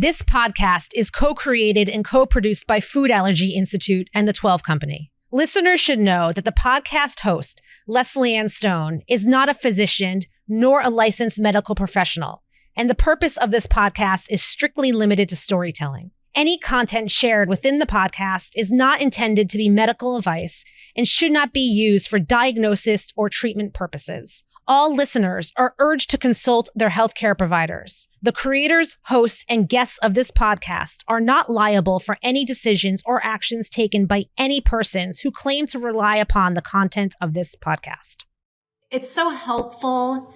This podcast is co-created and co-produced by Food Allergy Institute and the 12 Company. Listeners should know that the podcast host, Lesley-Anne Stone, is not a physician nor a licensed medical professional, and the purpose of this podcast is strictly limited to storytelling. Any content shared within the podcast is not intended to be medical advice and should not be used for diagnosis or treatment purposes. All listeners are urged to consult their healthcare providers. The creators, hosts, and guests of this podcast are not liable for any decisions or actions taken by any persons who claim to rely upon the content of this podcast. It's so helpful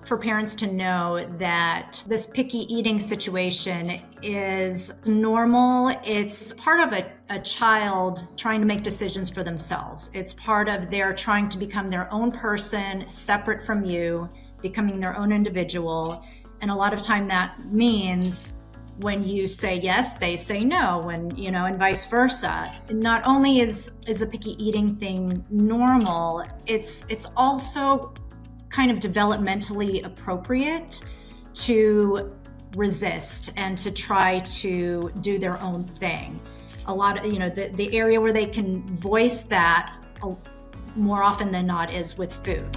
for parents to know that this picky eating situation is normal. It's part of a child trying to make decisions for themselves. It's part of their trying to become their own person, separate from you, becoming their own individual. And a lot of time that means when you say yes, they say no, and vice versa. Not only is the picky eating thing normal, it's also kind of developmentally appropriate to resist and to try to do their own thing. A lot of, the area where they can voice that more often than not is with food.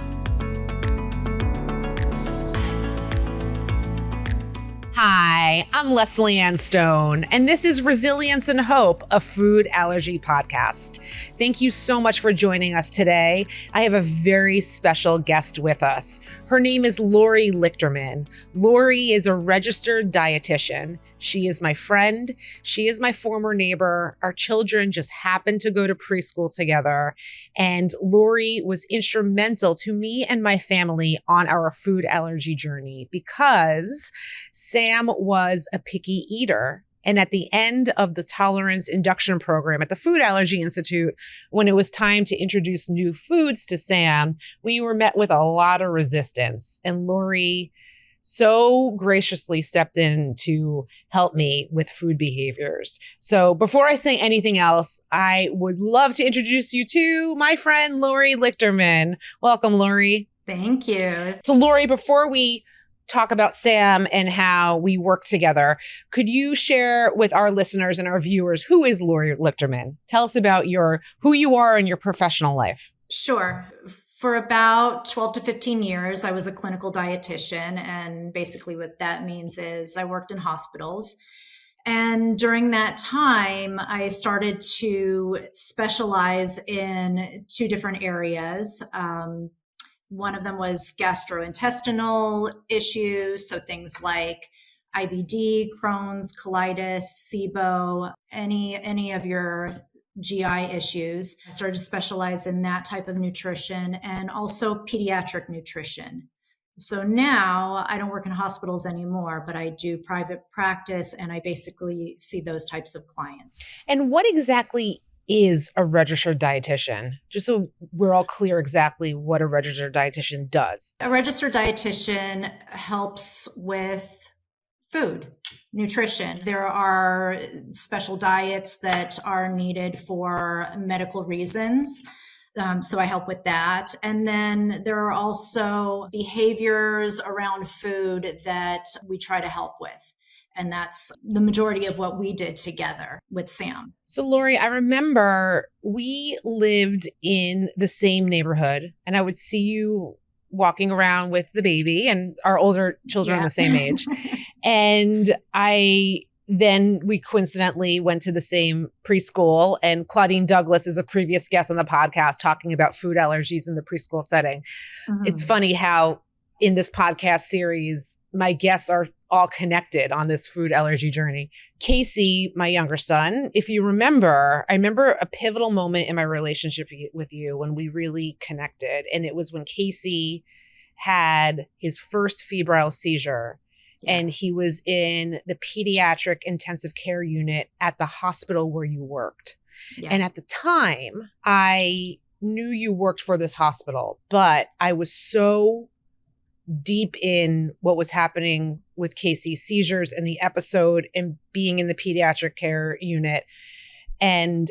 Hi, I'm Lesley-Anne Stone, and this is Resilience and Hope, a Food Allergy Podcast. Thank you so much for joining us today. I have a very special guest with us. Her name is Lori Lichterman. Lori is a registered dietitian. She is my friend. She is my former neighbor. Our children just happened to go to preschool together. And Lori was instrumental to me and my family on our food allergy journey because Sam was a picky eater. And at the end of the Tolerance Induction Program at the Food Allergy Institute, when it was time to introduce new foods to Sam, we were met with a lot of resistance. And Lori so graciously stepped in to help me with food behaviors. So before I say anything else, I would love to introduce you to my friend, Lori Lichterman. Welcome, Lori. Thank you. So Lori, before we talk about Sam and how we work together, could you share with our listeners and our viewers, who is Lori Lichterman? Tell us about who you are in your professional life. Sure. For about 12 to 15 years, I was a clinical dietitian. And basically what that means is I worked in hospitals. And during that time, I started to specialize in two different areas. One of them was gastrointestinal issues. So things like IBD, Crohn's, colitis, SIBO, any of your GI issues. I started to specialize in that type of nutrition and also pediatric nutrition. So now I don't work in hospitals anymore, but I do private practice and I basically see those types of clients. And what exactly is a registered dietitian? Just so we're all clear exactly what a registered dietitian does. A registered dietitian helps with food, nutrition. There are special diets that are needed for medical reasons. So I help with that. And then there are also behaviors around food that we try to help with. And that's the majority of what we did together with Sam. So Lori, I remember we lived in the same neighborhood and I would see you walking around with the baby and our older children are the same age. And we coincidentally went to the same preschool, and Claudine Douglas is a previous guest on the podcast talking about food allergies in the preschool setting. Mm-hmm. It's funny how in this podcast series, my guests are all connected on this food allergy journey. Casey, my younger son, if you remember, I remember a pivotal moment in my relationship with you when we really connected. And it was when Casey had his first febrile seizure. Yeah. And he was in the pediatric intensive care unit at the hospital where you worked. Yeah. And at the time, I knew you worked for this hospital, but I was so deep in what was happening with Casey's seizures and the episode and being in the pediatric care unit. And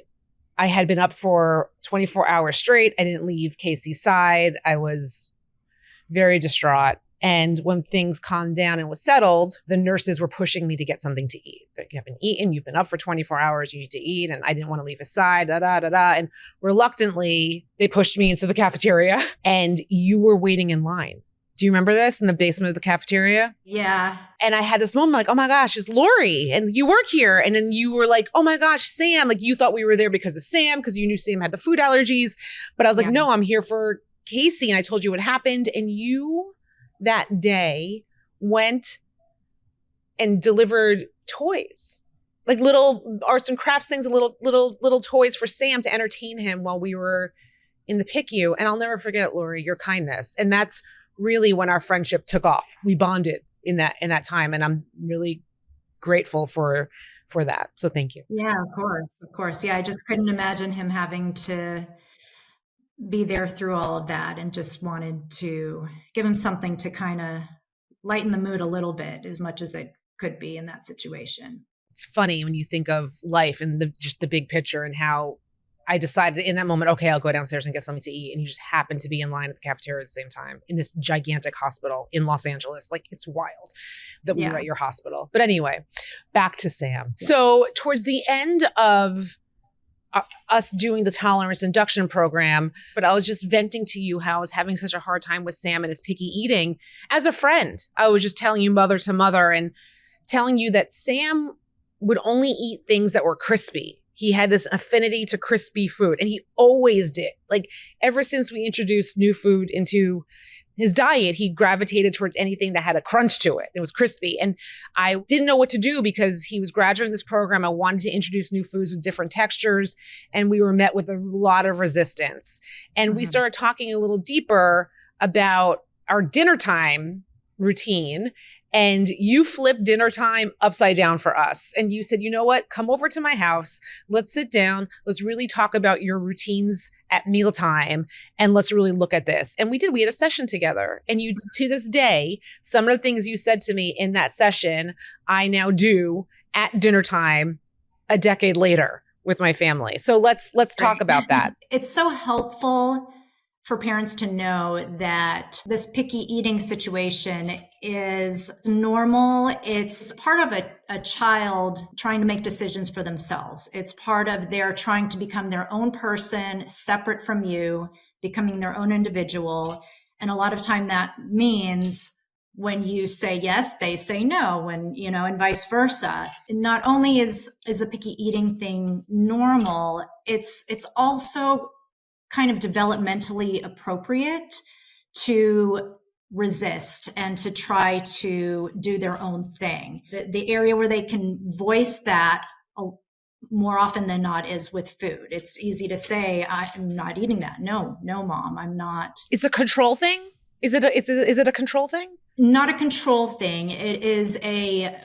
I had been up for 24 hours straight. I didn't leave Casey's side. I was very distraught. And when things calmed down and was settled, the nurses were pushing me to get something to eat. Like, you haven't eaten, you've been up for 24 hours, you need to eat. And I didn't want to leave his side, da, da, da, da. And reluctantly, they pushed me into the cafeteria and you were waiting in line. Do you remember this in the basement of the cafeteria? Yeah. And I had this moment like, oh my gosh, it's Lori and you work here. And then you were like, oh my gosh, Sam, like you thought we were there because of Sam, because you knew Sam had the food allergies. But I was like, no, I'm here for Casey. And I told you what happened. And you that day went and delivered toys, like little arts and crafts things, little toys for Sam to entertain him while we were in the PICU. And I'll never forget, Lori, your kindness. And that's really when our friendship took off. We bonded in that time. And I'm really grateful for that. So thank you. Yeah, of course. Of course. Yeah. I just couldn't imagine him having to be there through all of that, and just wanted to give him something to kind of lighten the mood a little bit as much as it could be in that situation. It's funny when you think of life and just the big picture, and how I decided in that moment, okay, I'll go downstairs and get something to eat. And you just happen to be in line at the cafeteria at the same time in this gigantic hospital in Los Angeles. Like, it's wild that we were at your hospital. But anyway, back to Sam. Yeah. So towards the end of us doing the Tolerance Induction Program, but I was just venting to you how I was having such a hard time with Sam and his picky eating. As a friend, I was just telling you mother to mother and telling you that Sam would only eat things that were crispy. He had this affinity to crispy food, and he always did. Like, ever since we introduced new food into his diet, he gravitated towards anything that had a crunch to it. It was crispy. And I didn't know what to do because he was graduating this program. I wanted to introduce new foods with different textures, and we were met with a lot of resistance. And we started talking a little deeper about our dinner time routine. And you flipped dinner time upside down for us. And you said, you know what? Come over to my house. Let's sit down. Let's really talk about your routines at mealtime. And let's really look at this. And we did. We had a session together. And you, to this day, some of the things you said to me in that session, I now do at dinner time a decade later with my family. So let's talk about that. It's so helpful for parents to know that this picky eating situation is normal. It's part of a child trying to make decisions for themselves. It's part of their trying to become their own person, separate from you, becoming their own individual. And a lot of time that means when you say yes, they say no, and vice versa. And not only is the picky eating thing normal, it's also kind of developmentally appropriate to resist and to try to do their own thing. The area where they can voice that more often than not is with food. It's easy to say, I'm not eating that. No, mom, I'm not. It's a control thing? Is it a control thing? Not a control thing. It is a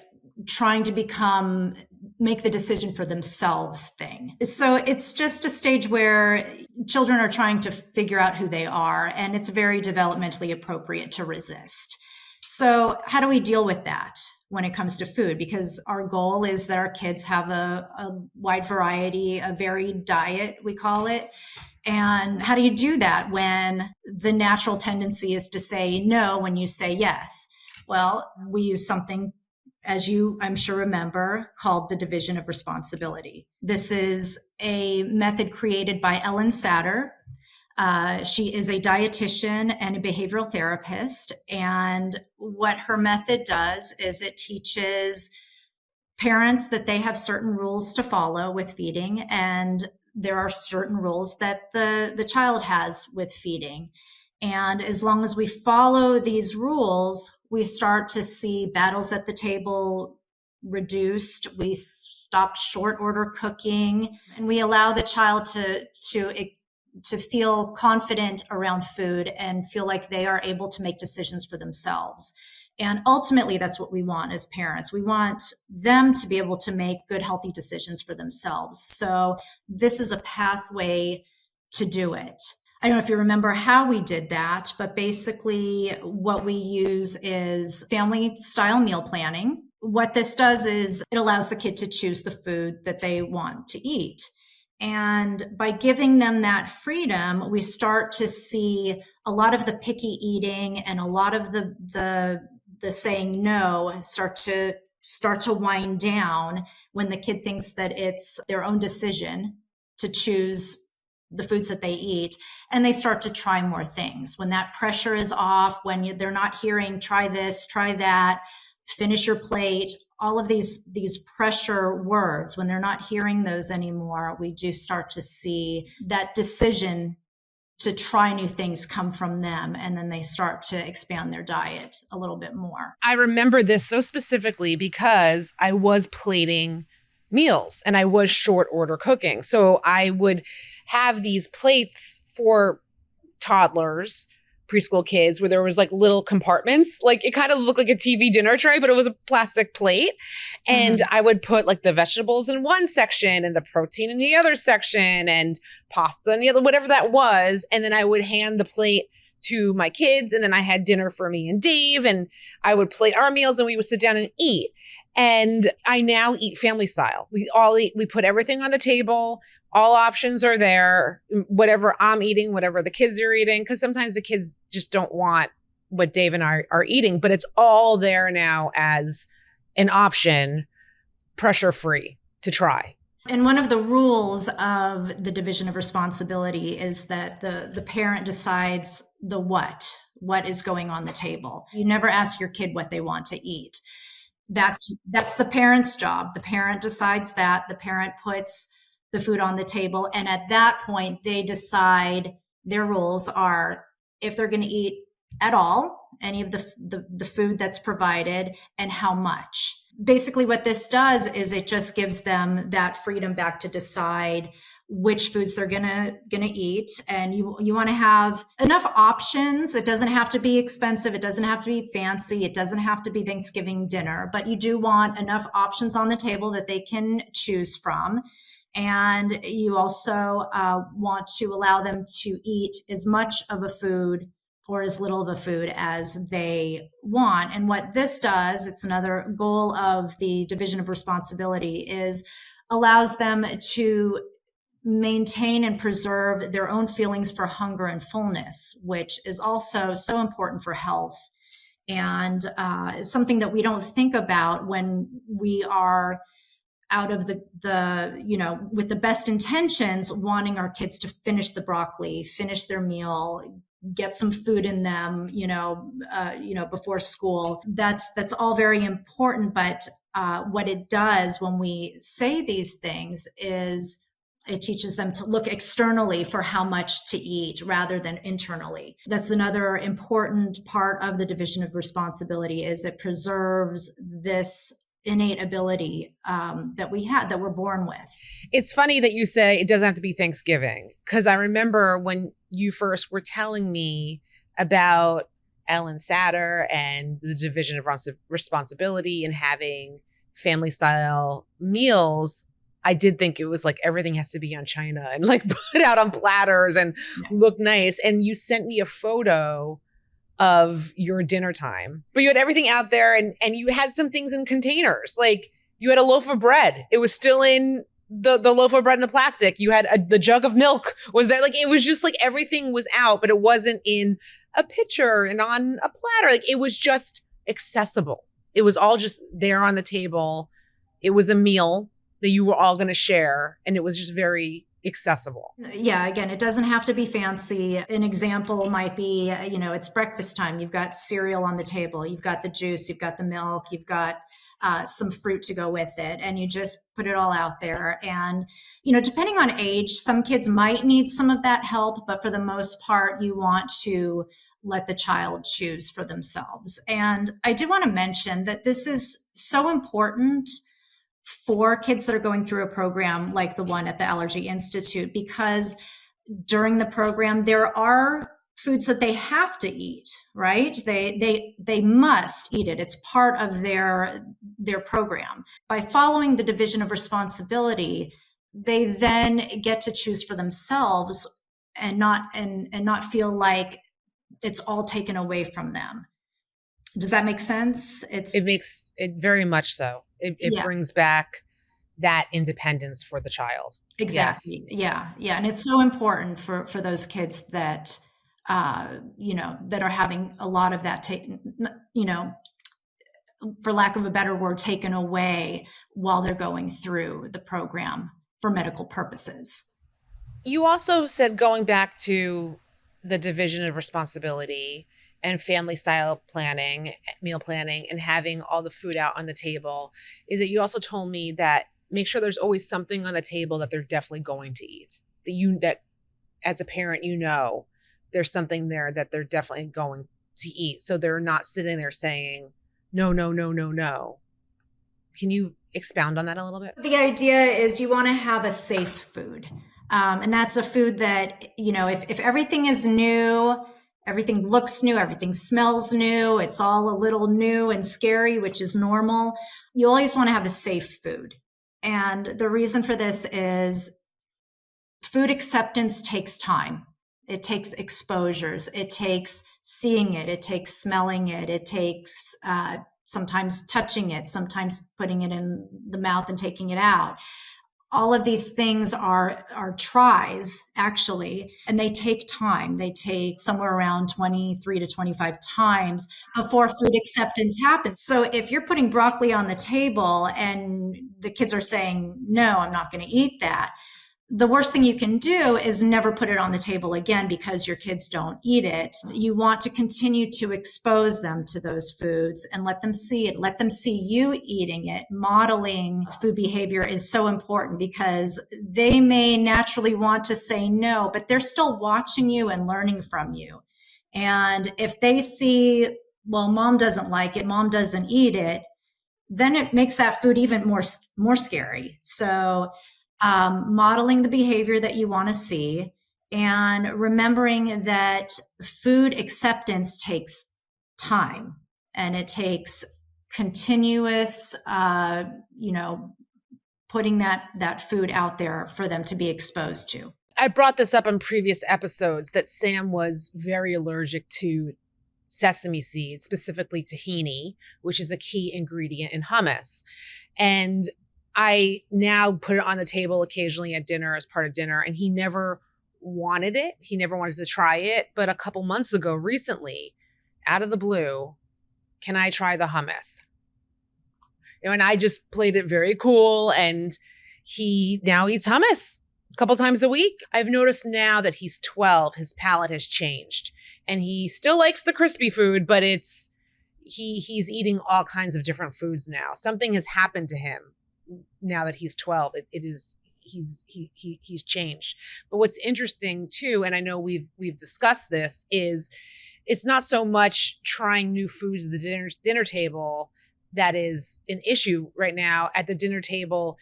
trying to make the decision for themselves thing. So it's just a stage where children are trying to figure out who they are, and it's very developmentally appropriate to resist. So how do we deal with that when it comes to food? Because our goal is that our kids have a wide variety, a varied diet, we call it. And how do you do that when the natural tendency is to say no when you say yes? Well, we use something, as you, I'm sure, remember, called the division of responsibility. This is a method created by Ellen Satter. She is a dietitian and a behavioral therapist. And what her method does is it teaches parents that they have certain rules to follow with feeding, and there are certain rules that the child has with feeding. And as long as we follow these rules, we start to see battles at the table reduced. We stop short order cooking, and we allow the child to feel confident around food and feel like they are able to make decisions for themselves. And ultimately, that's what we want as parents. We want them to be able to make good, healthy decisions for themselves. So this is a pathway to do it. I don't know if you remember how we did that, but basically what we use is family style meal planning. What this does is it allows the kid to choose the food that they want to eat. And by giving them that freedom, we start to see a lot of the picky eating and a lot of the saying no start to wind down when the kid thinks that it's their own decision to choose the foods that they eat, and they start to try more things. When that pressure is off, when they're not hearing, try this, try that, finish your plate, all of these pressure words, when they're not hearing those anymore, we do start to see that decision to try new things come from them. And then they start to expand their diet a little bit more. I remember this so specifically because I was plating meals and I was short order cooking. So I would have these plates for toddlers, preschool kids, where there was like little compartments. Like it kind of looked like a TV dinner tray, but it was a plastic plate. And I would put like the vegetables in one section and the protein in the other section and pasta in the other, whatever that was. And then I would hand the plate to my kids. And then I had dinner for me and Dave, and I would plate our meals and we would sit down and eat. And I now eat family style. We all eat, we put everything on the table. All options are there, whatever I'm eating, whatever the kids are eating, because sometimes the kids just don't want what Dave and I are eating, but it's all there now as an option, pressure-free to try. And one of the rules of the division of responsibility is that the parent decides the what is going on the table. You never ask your kid what they want to eat. That's the parent's job. The parent decides that. The parent puts the food on the table. And at that point, they decide their rules are if they're going to eat at all, any of the food that's provided, and how much. Basically, what this does is it just gives them that freedom back to decide which foods they're gonna eat. And you want to have enough options. It doesn't have to be expensive. It doesn't have to be fancy. It doesn't have to be Thanksgiving dinner, but you do want enough options on the table that they can choose from. And you also want to allow them to eat as much of a food or as little of a food as they want. And what this does, it's another goal of the division of responsibility, is allows them to maintain and preserve their own feelings for hunger and fullness, which is also so important for health. And something that we don't think about when we are out of the with the best intentions, wanting our kids to finish the broccoli, finish their meal, get some food in them, before school. That's all very important. But what it does when we say these things is it teaches them to look externally for how much to eat rather than internally. That's another important part of the division of responsibility, is it preserves this innate ability that we're born with. It's funny that you say it doesn't have to be Thanksgiving, because I remember when you first were telling me about Ellen Satter and the division of responsibility and having family style meals, I did think it was like everything has to be on china and like put out on platters and look nice. And you sent me a photo of your dinner time, but you had everything out there and you had some things in containers. Like you had a loaf of bread. It was still in the loaf of bread in the plastic. You had the jug of milk was there. Like it was just like everything was out, but it wasn't in a pitcher and on a platter. Like it was just accessible. It was all just there on the table. It was a meal that you were all going to share. And it was just very accessible. Yeah. Again, it doesn't have to be fancy. An example might be, it's breakfast time. You've got cereal on the table. You've got the juice. You've got the milk. You've got some fruit to go with it. And you just put it all out there. And, depending on age, some kids might need some of that help, but for the most part, you want to let the child choose for themselves. And I did want to mention that this is so important for kids that are going through a program like the one at the Allergy Institute, because during the program, there are foods that they have to eat, right? They must eat it. It's part of their program. By following the division of responsibility, they then get to choose for themselves and not feel like it's all taken away from them. Does that make sense? It makes it very much so. It brings back that independence for the child. Exactly. Yes. Yeah. And it's so important for those kids that, that are having a lot of that taken, for lack of a better word, taken away while they're going through the program for medical purposes. You also said, going back to the division of responsibility and family style planning, meal planning, and having all the food out on the table, is that you also told me that make sure there's always something on the table that they're definitely going to eat. That as a parent, there's something there that they're definitely going to eat. So they're not sitting there saying, no, no, no, no, no. Can you expound on that a little bit? The idea is you want to have a safe food. And that's a food that, if everything is new, everything looks new, everything smells new, it's all a little new and scary, which is normal. You always want to have a safe food. And the reason for this is food acceptance takes time. It takes exposures. It takes seeing it. It takes smelling it. It takes sometimes touching it, sometimes putting it in the mouth and taking it out. All of these things are tries, actually, and they take time. They take somewhere around 23 to 25 times before food acceptance happens. So if you're putting broccoli on the table and the kids are saying, no, I'm not going to eat that, the worst thing you can do is never put it on the table again because your kids don't eat it. You want to continue to expose them to those foods and let them see it. Let them see you eating it. Modeling food behavior is so important because they may naturally want to say no, but they're still watching you and learning from you. And if they see, well, mom doesn't like it, mom doesn't eat it, then it makes that food even more scary. So modeling the behavior that you want to see and remembering that food acceptance takes time and it takes continuous, putting that food out there for them to be exposed to. I brought this up in previous episodes that Sam was very allergic to sesame seeds, specifically tahini, which is a key ingredient in hummus. And I now put it on the table occasionally at dinner as part of dinner, and he never wanted it. He never wanted to try it. But a couple months ago, recently, out of the blue, can I try the hummus? And I just played it very cool, and he now eats hummus a couple times a week. I've noticed now that he's 12, his palate has changed, and he still likes the crispy food, but he's eating all kinds of different foods now. Something has happened to him. Now that he's 12, he's changed. But what's interesting too, and I know we've discussed this, is it's not so much trying new foods at the dinner table that is an issue right now. At the dinner table,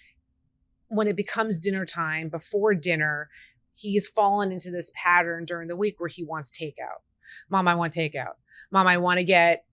when it becomes dinner time, before dinner, he has fallen into this pattern during the week where he wants takeout. Mom, I want takeout. Mom, I want to get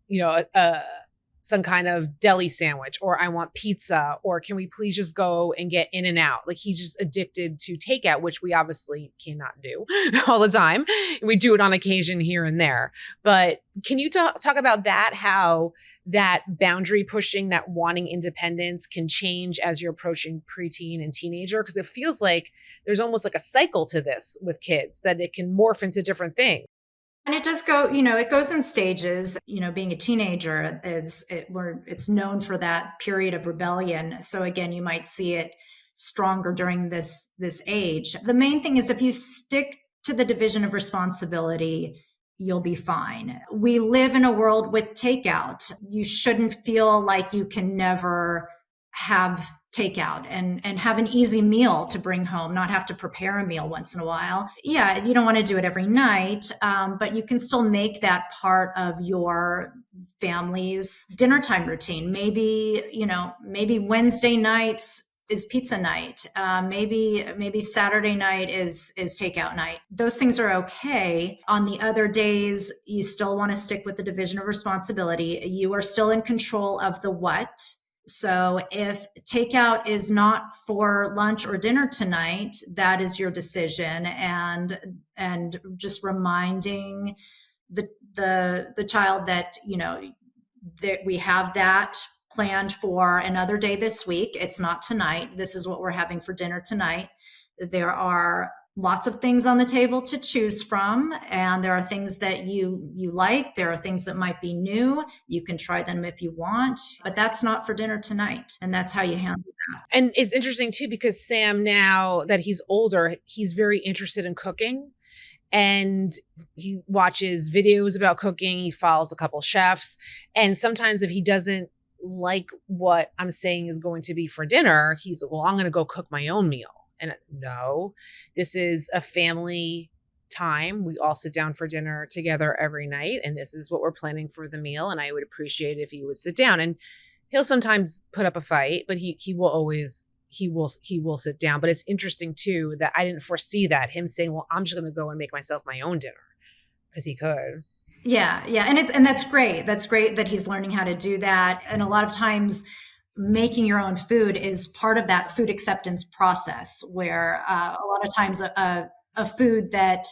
some kind of deli sandwich, or I want pizza, or can we please just go and get In-N-Out? Like, he's just addicted to takeout, which we obviously cannot do all the time. We do it on occasion here and there. But can you talk about that, how that boundary pushing, that wanting independence can change as you're approaching preteen and teenager? Because it feels like there's almost like a cycle to this with kids, that it can morph into different things. And it does go, it goes in stages. Being a teenager it's known for that period of rebellion. So again, you might see it stronger during this age. The main thing is if you stick to the division of responsibility, you'll be fine. We live in a world with takeout. You shouldn't feel like you can never have takeout and have an easy meal to bring home, not have to prepare a meal once in a while. Yeah, you don't want to do it every night, but you can still make that part of your family's dinner time routine. Maybe Wednesday nights is pizza night. Maybe Saturday night is takeout night. Those things are okay. On the other days, you still want to stick with the division of responsibility. You are still in control of the what. So if takeout is not for lunch or dinner tonight, that is your decision, and just reminding the child that that we have that planned for another day this week. It's not tonight. This is what we're having for dinner tonight. There are lots of things on the table to choose from, and there are things that you like. There are things that might be new. You can try them if you want, but that's not for dinner tonight. And that's how you handle that. And it's interesting too, because Sam, now that he's older, he's very interested in cooking. And he watches videos about cooking. He follows a couple chefs. And sometimes if he doesn't like what I'm saying is going to be for dinner, he's like, well, I'm going to go cook my own meal. And no, this is a family time. We all sit down for dinner together every night. And this is what we're planning for the meal. And I would appreciate if you would sit down. And he'll sometimes put up a fight, but he will always he will sit down. But it's interesting too that I didn't foresee that, him saying, well, I'm just going to go and make myself my own dinner, because he could. Yeah. And that's great. That's great that he's learning how to do that. And a lot of times making your own food is part of that food acceptance process, where a lot of times a food that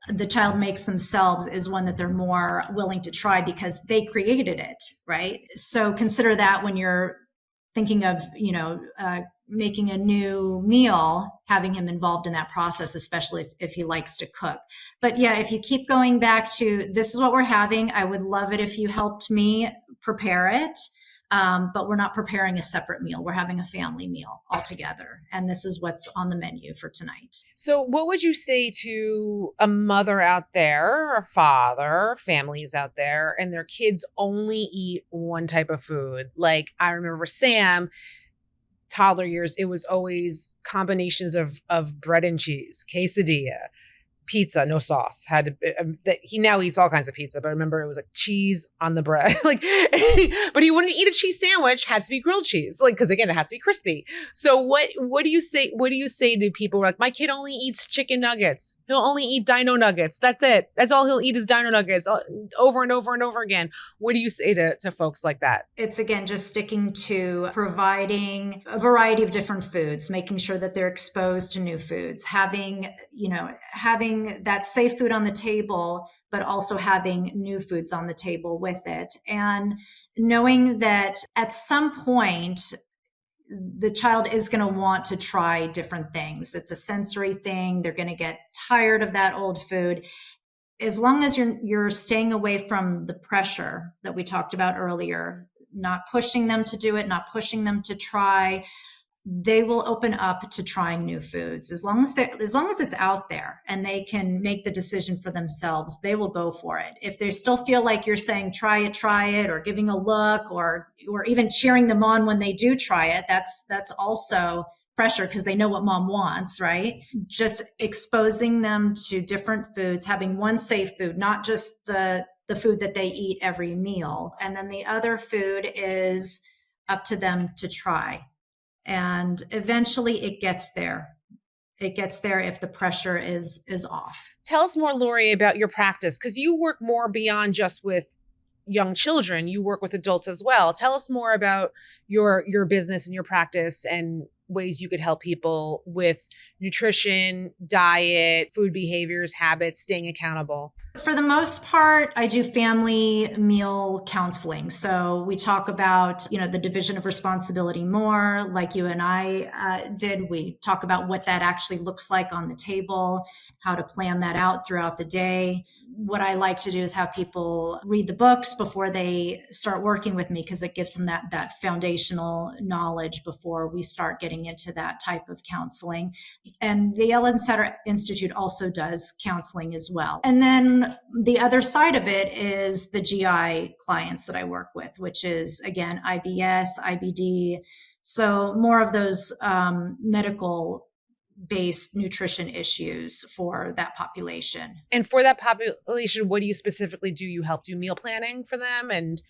the child makes themselves is one that they're more willing to try because they created it, right? So consider that when you're thinking of, making a new meal, having him involved in that process, especially if he likes to cook. But yeah, if you keep going back to, this is what we're having, I would love it if you helped me prepare it. But we're not preparing a separate meal. We're having a family meal all together. And this is what's on the menu for tonight. So what would you say to a mother out there, or a father, families out there, and their kids only eat one type of food? Like, I remember Sam, toddler years, it was always combinations of bread and cheese, quesadilla, pizza, no sauce. He now eats all kinds of pizza, but I remember it was like cheese on the bread. Like, but he wouldn't eat a cheese sandwich. Had to be grilled cheese, like, because again, it has to be crispy. So what do you say? What do you say to people who are like, my kid only eats chicken nuggets. He'll only eat dino nuggets. That's it. That's all he'll eat is dino nuggets, over and over and over again. What do you say to folks like that? It's, again, just sticking to providing a variety of different foods, making sure that they're exposed to new foods, having that safe food on the table, but also having new foods on the table with it. And knowing that at some point, the child is going to want to try different things. It's a sensory thing. They're going to get tired of that old food. As long as you're staying away from the pressure that we talked about earlier, not pushing them to do it, not pushing them to try, they will open up to trying new foods. As long as it's out there and they can make the decision for themselves, they will go for it. If they still feel like you're saying, try it, or giving a look, or even cheering them on when they do try it, that's also pressure, because they know what mom wants, right? Just exposing them to different foods, having one safe food, not just the food that they eat every meal. And then the other food is up to them to try. And eventually it gets there. It gets there if the pressure is off. Tell us more, Lori, about your practice, because you work more beyond just with young children. You work with adults as well. Tell us more about your business and your practice, and ways you could help people with nutrition, diet, food behaviors, habits, staying accountable. For the most part, I do family meal counseling. So we talk about, the division of responsibility more, like you and I did. We talk about what that actually looks like on the table, how to plan that out throughout the day. What I like to do is have people read the books before they start working with me, because it gives them that foundational knowledge before we start getting into that type of counseling. And the Ellen Satter Institute also does counseling as well. And then the other side of it is the GI clients that I work with, which is, again, IBS, IBD. So more of those medical-based nutrition issues for that population. And for that population, what do you specifically do? You help do meal planning for them, and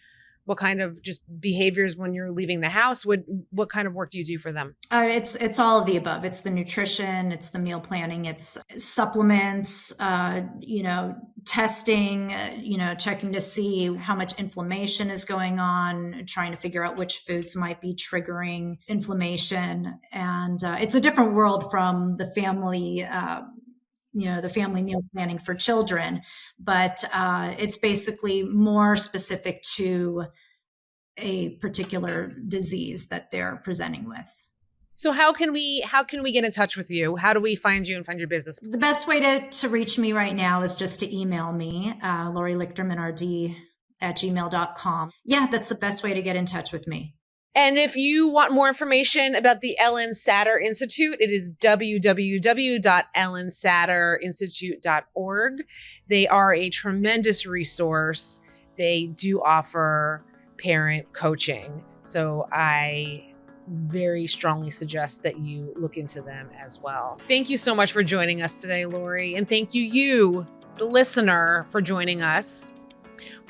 what kind of just behaviors when you're leaving the house? What kind of work do you do for them? It's all of the above. It's the nutrition, it's the meal planning, it's supplements, testing, checking to see how much inflammation is going on, trying to figure out which foods might be triggering inflammation. And it's a different world from the family the family meal planning for children, but it's basically more specific to a particular disease that they're presenting with. So how can we get in touch with you? How do we find you and find your business? The best way to reach me right now is just to email me, Lori Lichterman, RD @gmail.com. Yeah, that's the best way to get in touch with me. And if you want more information about the Ellen Satter Institute, it is www.ellensatterinstitute.org. They are a tremendous resource. They do offer parent coaching. So I very strongly suggest that you look into them as well. Thank you so much for joining us today, Lori. And thank you, the listener, for joining us.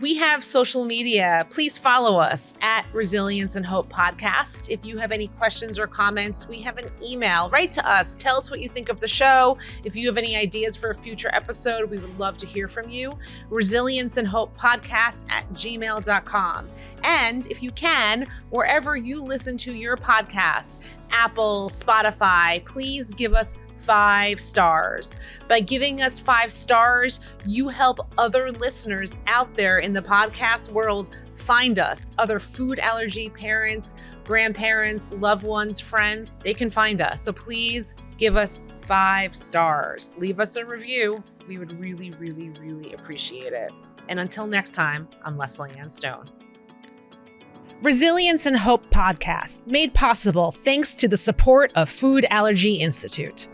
We have social media. Please follow us at Resilience and Hope Podcast. If you have any questions or comments, we have an email. Write to us. Tell us what you think of the show. If you have any ideas for a future episode, we would love to hear from you. Resilience and Hope Podcast @gmail.com. And if you can, wherever you listen to your podcasts, Apple, Spotify, please give us 5 stars. By giving us 5 stars, you help other listeners out there in the podcast world find us. Other food allergy parents, grandparents, loved ones, friends, they can find us. So please give us 5 stars. Leave us a review. We would really, really, really appreciate it. And until next time, I'm Lesley-Anne Stone. Resilience and Hope Podcast, made possible thanks to the support of Food Allergy Institute.